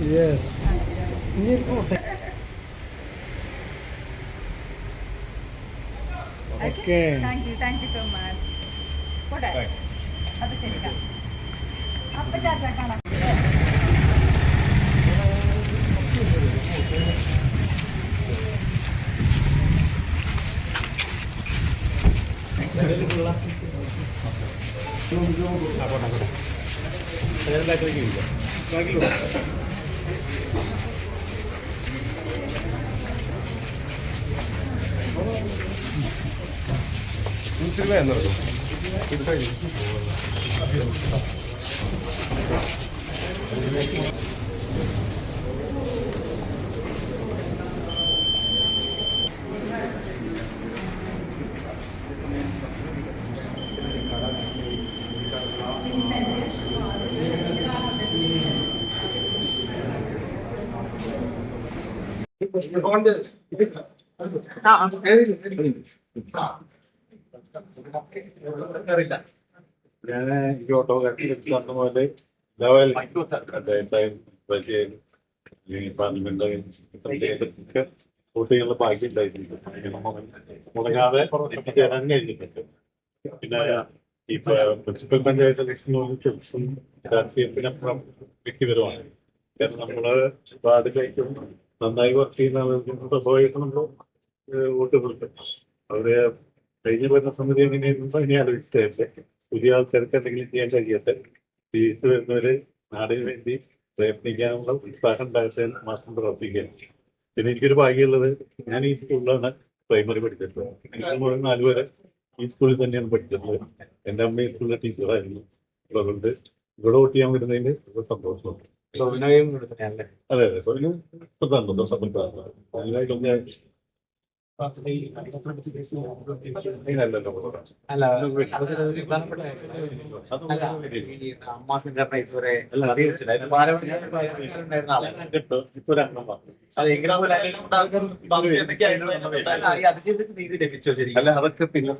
Yes. Okay. Thank you so much. പോട്ടെ. അത് ശരി. അപ്പൊ ചാച്ചാ കാണാം. ഞാൻ ഈ ഓട്ടോഗ്രാഫി പോലെ ലെവൽ പാർലമെന്റ് വോട്ടുകളുടെ ഭാഗ്യം ഉണ്ടായിട്ടുണ്ട്. മുടങ്ങാതെ എത്തിച്ചേരാൻ കഴിഞ്ഞിട്ടുണ്ട്. പിന്നെ ഇപ്പൊ മുനിസിപ്പൽ പഞ്ചായത്ത് ഇലക്ഷൻ രാഷ്ട്രീയത്തിനപ്പുറം വ്യക്തിപരമാണ്. കാരണം നമ്മള് വാർഡിലേക്കും നന്നായി വർക്ക് ചെയ്യുന്ന ആളുകൾക്ക് സ്വാഭാവികമായിട്ട് നമ്മൾ വോട്ട് കൊടുക്കും. അവര് കഴിഞ്ഞ ഭരണസമിതി എങ്ങനെയായിരുന്നു ഇനി ആലോചിച്ചതല്ലേ. പുതിയ ആൾക്കാർക്ക് എന്തെങ്കിലും ചെയ്യാൻ കഴിയട്ടെ. തിരിച്ചു വരുന്നവര് നാടിന് വേണ്ടി പ്രയത്നിക്കാനുള്ള ഉത്സാഹം ഉണ്ടാകട്ടെ എന്ന് മാത്രം പ്രവർത്തിക്കുകയാണ്. പിന്നെ എനിക്കൊരു ഭാഗ്യമുള്ളത്, ഞാൻ ഈ സ്കൂളിലാണ് പ്രൈമറി പഠിച്ചിട്ടുള്ളത്. എനിക്ക് മുഴുവൻ 4 വരെ ഈ സ്കൂളിൽ തന്നെയാണ് പഠിച്ചിട്ടുള്ളത്. എൻ്റെ അമ്മ ഈ സ്കൂളിലെ ടീച്ചറായിരുന്നു. അപ്പൊ അതുകൊണ്ട് ഇവിടെ വോട്ട് ചെയ്യാൻ വരുന്നതിന് സന്തോഷമുണ്ട്. അതെ അതെ, സ്വയം പ്രധാനമന്ത്രി സമ്മതിക്കാറുണ്ട്. അതിനായിട്ടൊക്കെ അല്ല, അതൊക്കെ പിന്നെ